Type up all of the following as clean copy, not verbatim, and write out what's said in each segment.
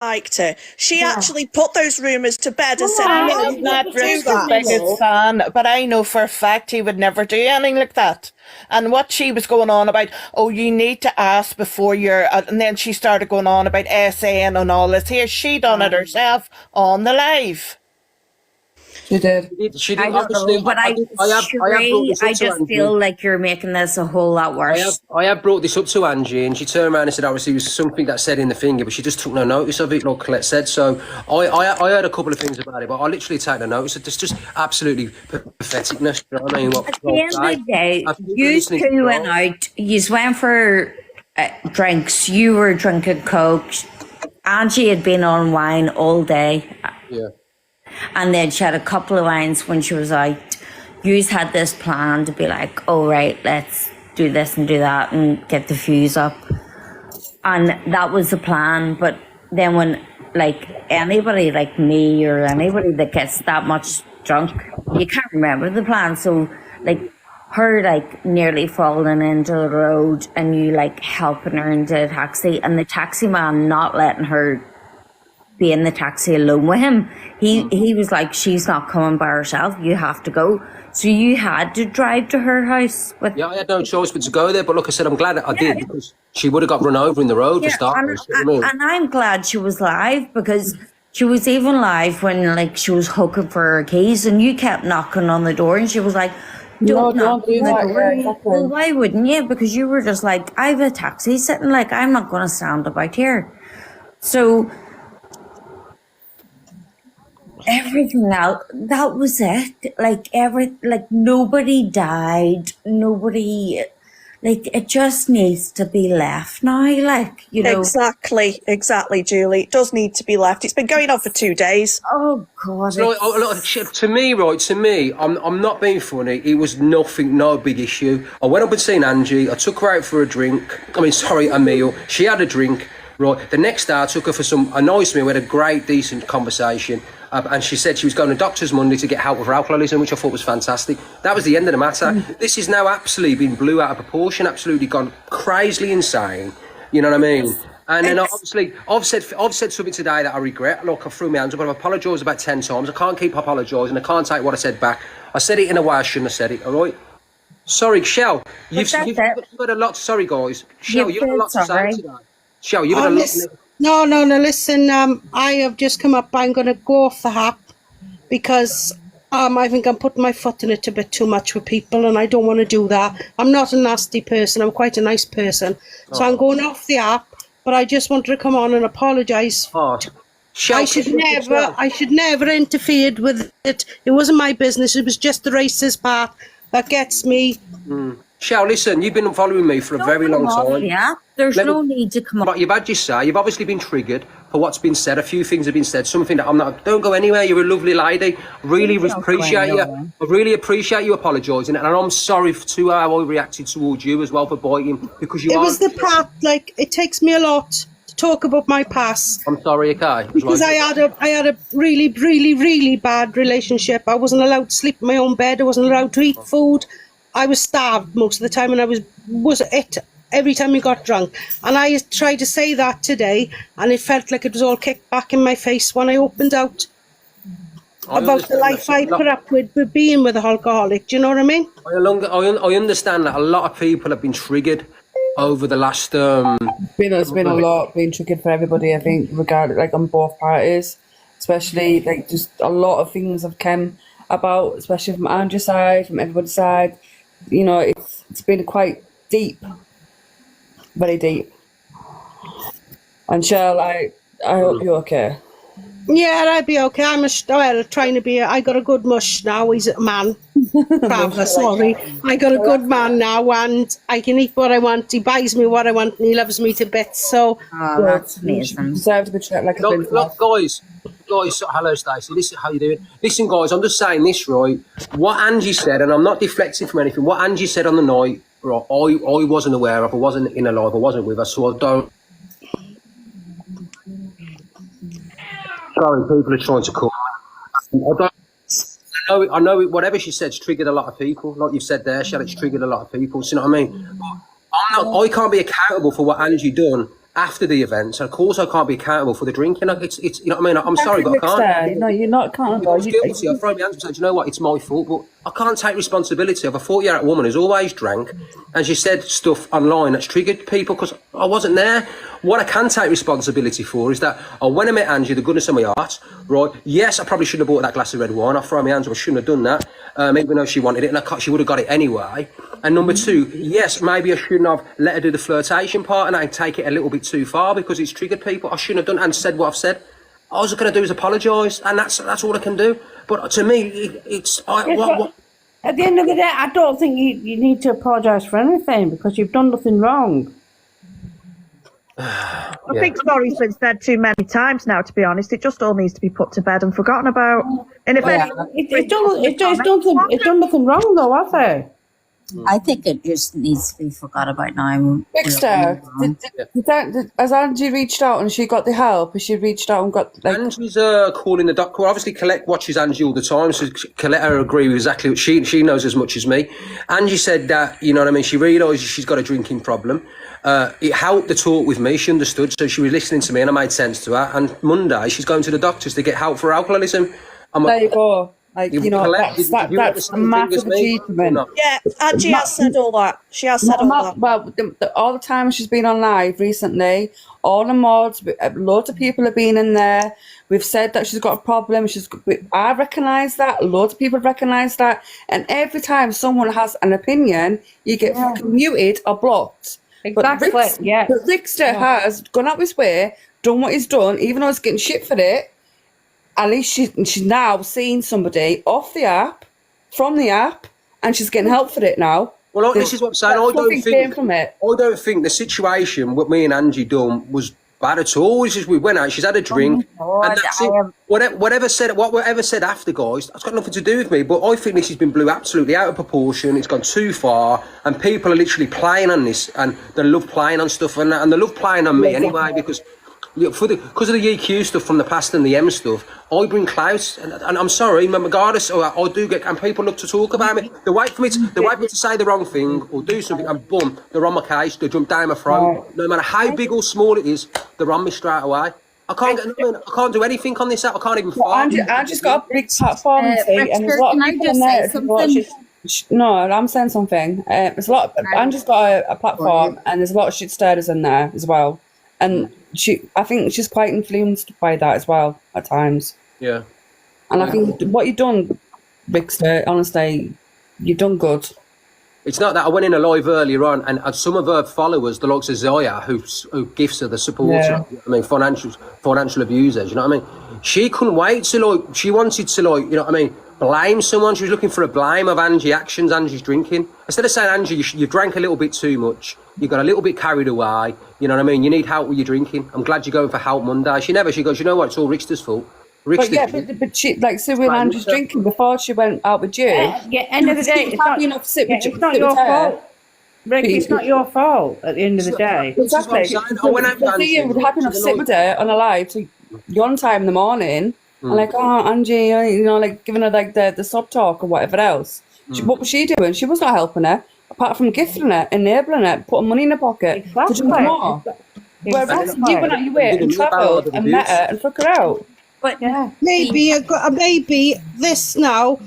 liked her. She actually put those rumours to bed and said, I no, am you not wouldn't do Rick's that. biggest fan, but I know for a fact he would never do anything like that. And what she was going on about, oh, you need to ask before you're, and then she started going on about SAN and all this here. She done it herself on the live. She did. She did. I don't Obviously, know, but I have brought Sheree, this up I to just Angie. feel like you're making this a whole lot worse. I have brought this up to Angie, and she turned around and said, obviously, it was something that said in the finger, but she just took no notice of it, like Colette said. So I heard a couple of things about it, but I literally take no notice. It's just absolutely patheticness. You know what I mean? At the end of the day, you two went out, you went for drinks, you were drinking Coke, Angie had been on wine all day. Yeah. And then she had a couple of wines when she was out. You had this plan to be like, oh, right, let's do this and do that and get the fuse up. And that was the plan. But then when, like, anybody like me or anybody that gets that much drunk, you can't remember the plan. So, like, her, like, nearly falling into the road and you, like, helping her into a taxi and the taxi man not letting her be in the taxi alone with him. He was like, she's not coming by herself, you have to go. So you had to drive to her house with... Yeah, I had no choice but to go there, but like I said, I'm glad that I did, because she would have got run over in the road to start with. And I'm glad she was live, because she was even live when, like, she was hooking for her keys and you kept knocking on the door and she was like, don't knock on the door. Yeah, exactly. Well, why wouldn't you? Because you were just like, I have a taxi sitting, like, I'm not going to stand about here. So everything else, that was it. Like, nobody died, nobody, like, it just needs to be left now, like, you know. Exactly, Julie. It does need to be left. It's been going on for 2 days. Oh, God. So, to me, I'm not being funny. It was nothing, no big issue. I went up and seen Angie. I took her out for a meal. She had a drink. Right. The next day, I took her for a nice meal. We had a great, decent conversation. And she said she was going to doctor's Monday to get help with her alcoholism, which I thought was fantastic. That was the end of the matter. This is now absolutely been blew out of proportion, absolutely gone crazily insane. You know what I mean? And then obviously, I've said something today that I regret. Look, I threw my hands up, but I've apologised about 10 times. I can't keep apologising. I can't take what I said back. I said it in a way I shouldn't have said it, all right? Sorry, Shell. You've had a lot. Sorry, guys. Shell, you've had a lot to say today. Shell, you've had a lot. No, listen, I have just come up. I'm going to go off the app because I think I'm putting my foot in it a bit too much with people and I don't want to do that. I'm not a nasty person. I'm quite a nice person. So I'm going off the app, but I just wanted to come on and apologise. I should never interfered with it. It wasn't my business. It was just the racist part that gets me. Shell, listen, you've been following me for a very long time. Yeah, there's no need to come up. But you've had your say. You've obviously been triggered for what's been said. A few things have been said. Something that I'm not. Don't go anywhere. You're a lovely lady. Really appreciate you. I really appreciate you apologising, and I'm sorry to how I reacted towards you as well for biting, because you. It was the part. Like, it takes me a lot to talk about my past. I'm sorry, okay. Because I had a really, really, really bad relationship. I wasn't allowed to sleep in my own bed. I wasn't allowed to eat food. I was starved most of the time, and I was it every time we got drunk. And I tried to say that today, and it felt like it was all kicked back in my face when I opened out about the life I put up with being with an alcoholic. Do you know what I mean? I understand that a lot of people have been triggered over the last. There's been a lot being triggered for everybody, I think, regardless, like on both parties, especially like just a lot of things have come about, especially from Angie's side, from everybody's side. You know, it's been quite deep, very deep. And Cheryl, I hope you're okay. Yeah, I'd be okay. Trying to be. I got a good mush now. He's a man. Sorry, I got a good man now, and I can eat what I want. He buys me what I want, and he loves me to bits. So that's amazing. Deserve to be treated like a princess. Look, guys, hello, Stacey. Listen, how you doing? Listen, guys, I'm just saying this, right? What Angie said, and I'm not deflecting from anything. What Angie said on the night, right? I wasn't aware of. I wasn't in her life. I wasn't with her, so I don't. Sorry, people are trying to call. I know it, whatever she said's triggered a lot of people. Like you've said there, it's triggered a lot of people. So you know what I mean? But I can't be accountable for what Angie done after the event, so of course I can't be accountable for the drinking. It's you know what I mean? I'm sorry, but I can't. No, you're not If I accountable. was guilty, I'd throw my hands up and say, do you know what, it's my fault, but I can't take responsibility of a 40-year-old woman who's always drank, and she said stuff online that's triggered people because I wasn't there. What I can take responsibility for is that when I met Angie, the goodness of my heart, right, yes, I probably shouldn't have bought that glass of red wine. I throw my hands up, I shouldn't have done that, even though she wanted it, and she would have got it anyway. And number two, yes, maybe I shouldn't have let her do the flirtation part and take it a little bit too far because it's triggered people. I shouldn't have done and said what I've said. All I was going to do is apologise, and that's all I can do. But to me, it's... At the end of the day, I don't think you need to apologise for anything because you've done nothing wrong. I think sorry's been said too many times now, to be honest. It just all needs to be put to bed and forgotten about. And if It's done nothing wrong though, has it? I think it just needs to be forgot about now. Ricksta, has Angie reached out and she got the help? Has she reached out and got like? Angie's calling the doctor. Obviously, Colette watches Angie all the time, so Colette agree with exactly what she knows as much as me. Angie said that, you know what I mean, she realises she's got a drinking problem. It helped the talk with me. She understood, so she was listening to me, and I made sense to her. And Monday, she's going to the doctors to get help for alcoholism. There you go. Like, you know, that's a massive achievement. Yeah, Angie has said all that. She has said all that. Well, all the time she's been on live recently, all the mods, loads of people have been in there. We've said that she's got a problem. I recognise that. Loads of people recognise that. And every time someone has an opinion, you get fucking muted or blocked. Exactly, But Ricksta has gone out his way, done what he's done, even though he's getting shit for it. At least she's now seeing somebody off the app, from the app, and she's getting help for it now. Well, this is what I'm saying. I don't think the situation what me and Angie done was bad at all. It's just we went out, she's had a drink, and that's it. Whatever said after, guys, that's got nothing to do with me. But I think this has been blew absolutely out of proportion. It's gone too far, and people are literally playing on this, and they love playing on stuff, and they love playing on me anyway because. Because of the EQ stuff from the past and the M stuff, I bring clout, and I'm sorry, regardless, I do get, and people look to talk about me. They wait for me to say the wrong thing or do something, and boom, they're on my case. They jump down my throat. No matter how big or small it is, they're on me straight away. I can't do anything on this app. I can't even find. Angie's got a big platform, and there's a lot of people in there. No, I'm saying something. There's a lot. Angie's got a platform, and there's a lot of shit stirrers in there as well. And I think she's quite influenced by that as well at times. Yeah. And I think what you've done, Ricksta, honestly, you've done good. It's not that I went in a live earlier on, and some of her followers, the likes of Zoya, who gifts her the support, I mean, financial abusers, you know what I mean? She couldn't wait to, she wanted to, you know what I mean, blame someone. She was looking for a blame of Angie's actions, Angie's drinking. Instead of saying, Angie, you drank a little bit too much, you got a little bit carried away, you know what I mean? You need help with your drinking. I'm glad you're going for help Monday. She goes, you know what, it's all Ricksta's fault. But she, like, so when Angie's drinking before she went out with you, end of the day, it's not your fault. Rick, it's not your fault at the end of the day. Exactly. I went out with you would happy enough to sit with her on a live to yon time in the morning, and like, oh, Angie, you know, like giving her like the sub talk or whatever else. What was she doing? She was not helping her, apart from gifting her, enabling her, putting money in her pocket to drink more. Whereas you went out your way and travelled and met her and took her out. But maybe this now,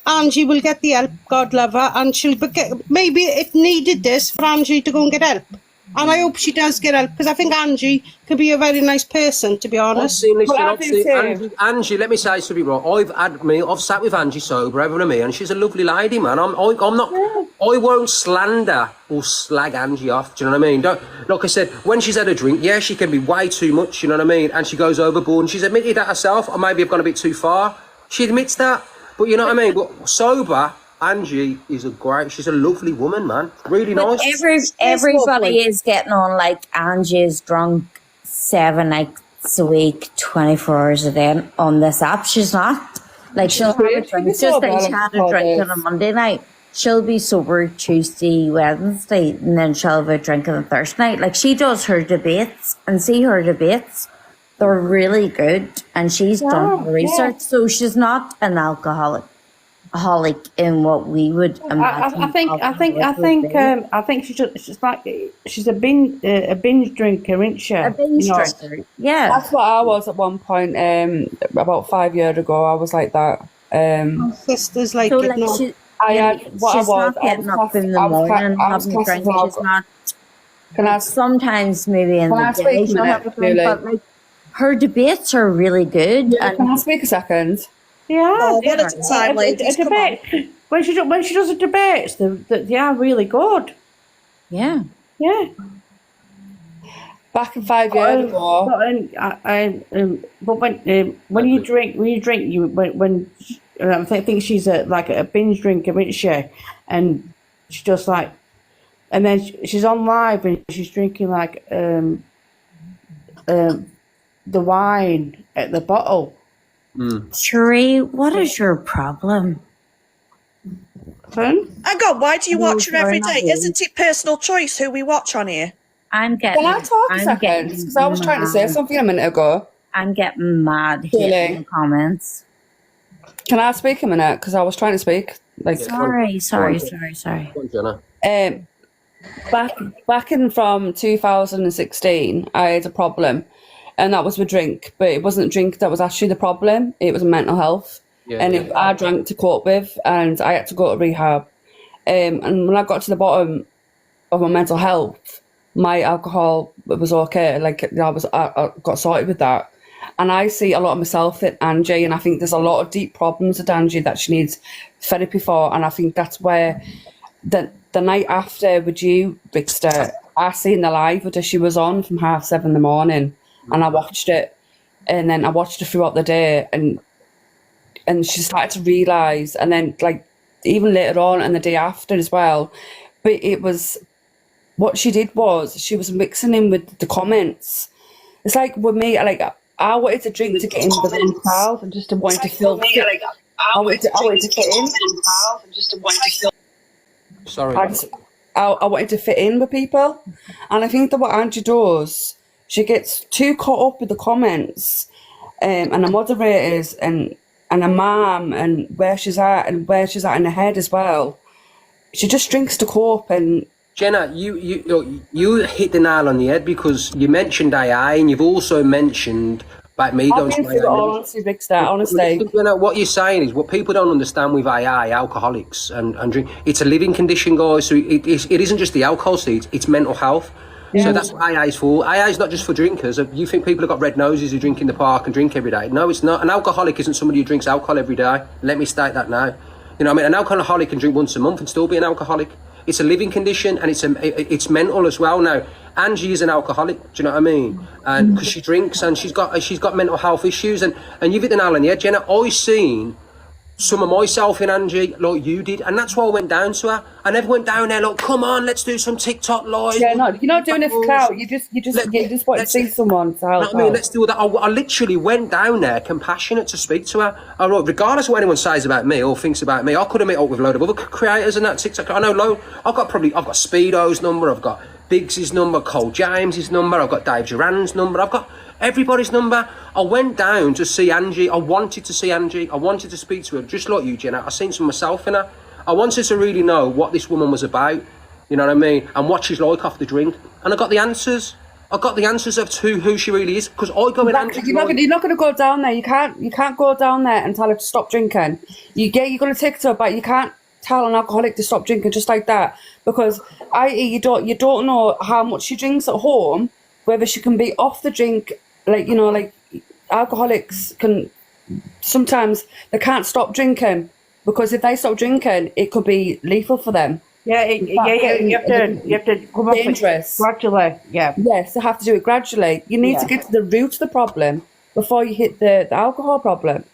Angie will get the help, God love her, and she'll maybe it needed this for Angie to go and get help. And I hope she does get help, because I think Angie can be a very nice person, to be honest. Angie, let me say something right. I've sat with Angie sober over me, and she's a lovely lady, man. I won't slander or slag Angie off. Do you know what I mean? Like I said, when she's had a drink, yeah, she can be way too much. You know what I mean? And she goes overboard, and she's admitted that herself. Or maybe I've gone a bit too far. She admits that, but you know what I mean. But sober. Angie is she's a lovely woman, man. Really nice. Everybody is getting on like Angie is drunk 7 nights a week, 24 hours a day on this app. She's not. Like, she'll have a drink. Just like she had a drink on a Monday night. She'll be sober Tuesday, Wednesday, and then she'll have a drink on a Thursday night. Like, she does her debates, and see her debates. They're really good, and she's done her research. So she's not an alcoholic. alcoholic in what we would imagine. I think she's a binge drinker, isn't she? A binge drinker. Yeah. That's what I was at one point. About 5 years ago, I was like that. My sister's like, So it like now. she, I had what she's I was. not getting up in the morning having a drink. She's not. Can I? Sometimes maybe in the speak day a she'll have a minute, drink, Julie? but like her debates are really good. Can I speak a second? Yeah. Oh, one at a time, ladies. Come on. Debate. When she does the debates, they are really good. Yeah. Yeah. Back in 5 years ago. But when you drink, when I think she's like a binge drinker, isn't she? And she's just like, and then she's on live and she's drinking like the wine at the bottle. Sheree, what is your problem? Fun? Hang on, why do you watch her every sorry, day? not Isn't it personal choice who we watch on here? I'm getting. Can I talk a I'm second? getting Because I was trying to say mad. something a minute ago. I'm getting mad here Really? in the comments. Can I speak a minute? Because I was trying to speak. Like, Sorry. Go on, Jenna. back in from 2016, I had a problem, and that was with drink. But it wasn't drink that was actually the problem. It was mental health, I drank to cope with, and I had to go to rehab. And when I got to the bottom of my mental health, my alcohol was okay. Like I got sorted with that. And I see a lot of myself in Angie, and I think there's a lot of deep problems with Angie that she needs therapy for. And I think that's where the night after with you, Ricksta, I seen the live that she was on from 7:30 in the morning, and I watched it, and then I watched it throughout the day, and she started to realise, and then like even later on and the day after as well. But it was what she did was she was mixing in with the comments. It's like with me, like I wanted to drink to get in the room crowd and just to want to feel. I wanted to fit in. Sorry. I wanted to fit in with people, and I think that what Angie does, she gets too caught up with the comments, and the moderators and a mum and where she's at in her head as well. She just drinks to cope. And Jenna, you hit the nail on the head, because you mentioned AA, and you've also mentioned about me going I've been to through it all, AA. honestly, Ricksta, honestly. You know, what you're saying is what people don't understand with AA, alcoholics and drink. It's a living condition, guys. So it isn't just the alcohol, it's mental health. Yeah. So that's what AA is for. AA is not just for drinkers. You think people have got red noses who drink in the park and drink every day? No, it's not. An alcoholic isn't somebody who drinks alcohol every day. Let me state that now. You know what I mean? An alcoholic can drink once a month and still be an alcoholic. It's a living condition, and it's mental as well. Now, Angie is an alcoholic. Do you know what I mean? And because she drinks and she's got mental health issues, and you've hit the nail on the head, Jenna. I've seen some of myself in Angie, like you did, and that's why I went down to her. I never went down there like, come on, let's do some TikTok live. Yeah, no, you're not doing it for clout. You just want to see someone to help. You know what I mean? Let's do that. I literally went down there compassionate to speak to her. I wrote, regardless of what anyone says about me or thinks about me, I could have met up with a load of other creators and that TikTok. I know I've got Speedo's number, I've got Biggs's number, Cole James's number, I've got Dave Duran's number, I've got everybody's number. I went down to see Angie. I wanted to see Angie. I wanted to speak to her, just like you, Jenna. I seen some myself in her. I wanted to really know what this woman was about, you know what I mean, and what she's like off the drink. And I got the answers. I got the answers of who she really is, because I go in Angie. You're not going to go down there. You can't go down there and tell her to stop drinking. You're going to take it to her, but you can't tell an alcoholic to stop drinking just like that, because you don't know how much she drinks at home, whether she can be off the drink. Like, you know, like alcoholics can sometimes they can't stop drinking, because if they stop drinking, it could be lethal for them. Yeah, you have to come up with it gradually. Yeah. Yes, they have to do it gradually. You need to get to the root of the problem before you hit the alcohol problem.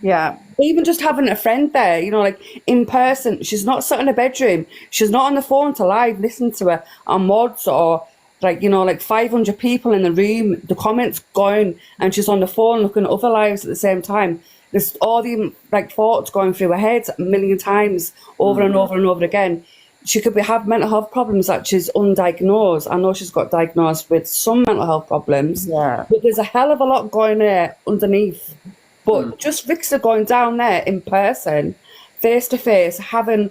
Yeah. Even just having a friend there, you know, like in person. She's not sat in a bedroom. She's not on the phone to live listen to her on mods, or like, you know, like 500 people in the room, the comments going, and she's on the phone looking at other lives at the same time. There's all the like thoughts going through her head a million times over and over and over again. She could have mental health problems that she's undiagnosed. I know she's got diagnosed with some mental health problems, but there's a hell of a lot going there underneath. But just Ricksta going down there in person face to face, having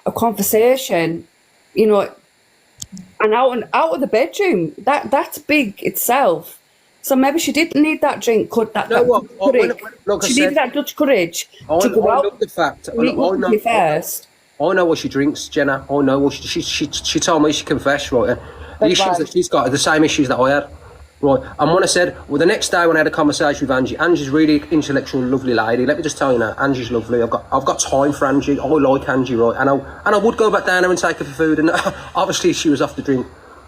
a conversation, you know, and out of the bedroom. That's big itself. So maybe she didn't need that drink. She needed that Dutch courage to go out. Love the fact. I First. I know what she drinks, Jenna. I know what she told me. She confessed, right? And the issues that she's got are the same issues that I had, right? And when I said, well, the next day when I had a conversation with Angie, Angie's really intellectual, lovely lady. Let me just tell you now, Angie's lovely. I've got time for Angie. I like Angie, right? And I would go back down there and take her for food. And obviously she was off the drink,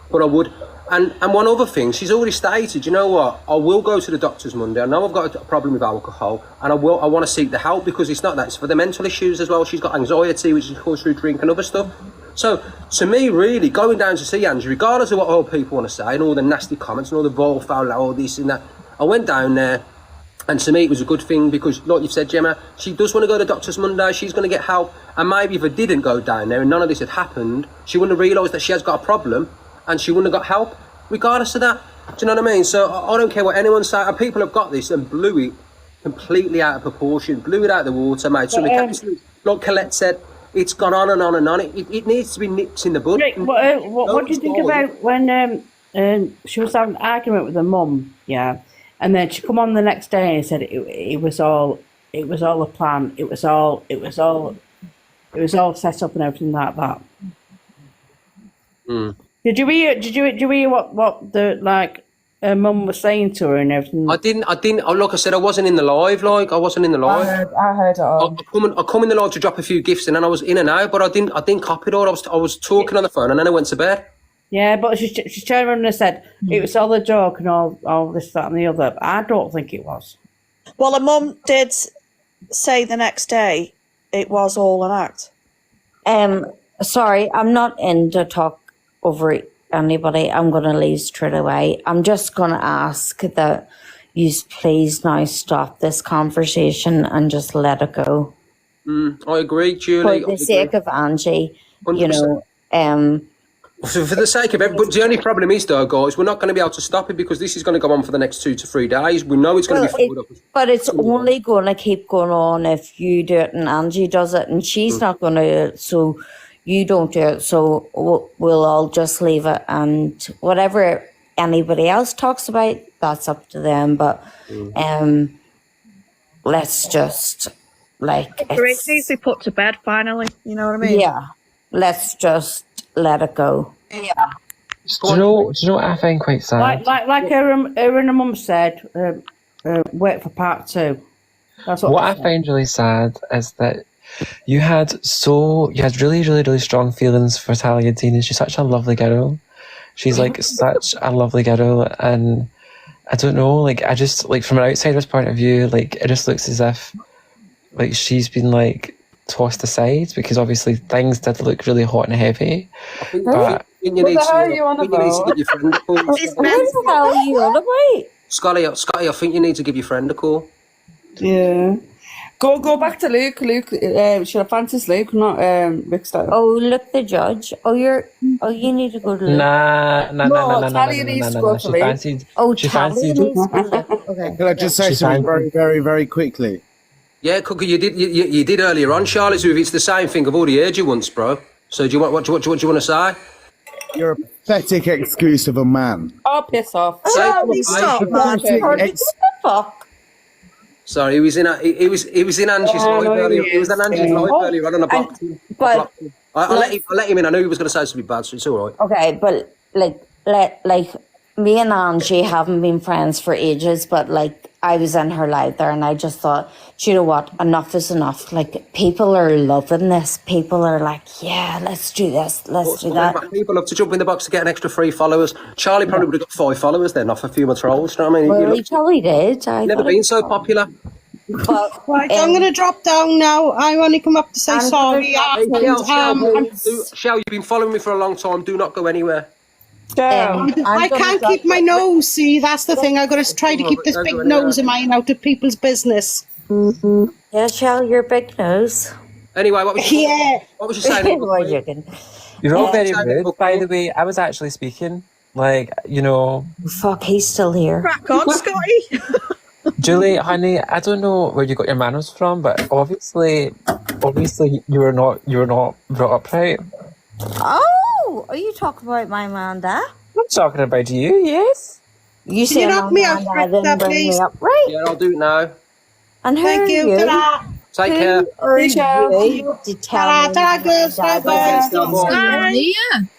but I would. And one other thing, she's already stated, you know what, I will go to the doctors Monday. I know I've got a problem with alcohol, and I want to seek the help, because it's not that, it's for the mental issues as well. She's got anxiety, which is caused through drink and other stuff. So, to me, really, going down to see Angie, regardless of what all people want to say, and all the nasty comments, and all the vile, foul, all this and that, I went down there, and to me, it was a good thing, because, like you've said, Gemma, she does want to go to the doctors Monday, she's going to get help, and maybe if I didn't go down there, and none of this had happened, she wouldn't have realised that she has got a problem, and she wouldn't have got help, regardless of that. Do you know what I mean? So I don't care what anyone says. And people have got this and blew it completely out of proportion, blew it out of the water, made something absolute. Like Colette said, it's gone on and on and on. It needs to be nipped in the bud. Rick, what do you think about when she was having an argument with her mum? Yeah, and then she come on the next day and said it was all a plan. It was all set up and everything like that. Mm. Did you hear what the her mum was saying to her and everything? I didn't. Like I said, I wasn't in the live. I wasn't in the live. I heard it all. I come in the live to drop a few gifts, and then I was in and out, but I didn't copy it all. I was talking on the phone, and then I went to bed. Yeah, but she turned around and said it was all a joke and all this, that, and the other. I don't think it was. Well, her mum did say the next day it was all an act. Sorry, I'm not in to talk over anybody. I'm going to leave straight away. I'm just going to ask that you please now stop this conversation and just let it go. I agree, Julie. For the sake of Angie, 100%. You know. For the sake of it, but the only problem is, though, guys, we're not going to be able to stop it, because this is going to go on for the next 2 to 3 days. We know it's going to be followed up. But it's only going to keep going on if you do it and Angie does it, and she's not going to. So you don't do it, so we'll all just leave it, and whatever anybody else talks about, that's up to them. But let's just It needs to be put to bed finally. You know what I mean? Yeah, let's just let it go. Yeah. Do you know what I find quite sad? Like her and her mum said, wait for part 2. That's what I find really sad is that you had really, really, really strong feelings for Talia Dean. She's such a lovely girl. She's like such a lovely girl, and I don't know, like I just like from an outsider's point of view, like it just looks as if like she's been like tossed aside, because obviously things did look really hot and heavy. But you need to get your friend a call. What the hell are you on about? Scotty, I think you need to give your friend a call. Yeah. Go back to Luke. Luke, should have Francis Luke, not Ricksta. Oh, look, the judge. You need to go to Luke. No. Talia needs to go to Luke. She fancied. Okay. Can I just say something very, very, very quickly? Yeah, Cookie, you did earlier on, Charlotte. So if it's the same thing, I've already heard you once, bro. So do you want what do you want to say? You're a pathetic excuse of a man. Oh, piss off! Stop, man. What the fuck? Sorry, he was in Angie's live earlier. He was in Angie's live earlier on a box. But I'll let him in. I knew he was going to say something bad, so it's all right. Okay, but like me and Angie haven't been friends for ages, but like I was in her live there, and I just thought, do you know what? Enough is enough. Like people are loving this. People are like, yeah, let's do this. Let's do that. People love to jump in the box to get an extra 3 followers. Charlie probably would have got 5 followers then, off a few more trolls. You know what I mean? Well, he probably did. Never been so popular. But, Right, I'm going to drop down now. I only come up to say sorry. Shell, you've been following me for a long time. Do not go anywhere. I can't keep my nose. See, that's the thing. I've got to try to keep this big nose of mine out of people's business. Yeah, Shell, your big nose. Anyway, what was you saying? You're all very rude, by the way. I was actually speaking. Like, you know. Fuck, he's still here. Crack on, Scotty. Julie, honey, I don't know where you got your manners from, but obviously obviously you were not brought up right. Oh, are you talking about my Amanda? I'm talking about you, yes. You Can say you knock me out, Amanda didn't Ricksta, bring me please? up right. Yeah, I'll do it now. And who Thank are you. you? Ta-ra. Take care. Who are Michelle. you to tell Ta-ra, me ta-ra, my girls. dad Bye-bye. didn't bring me up? Bye. Mia.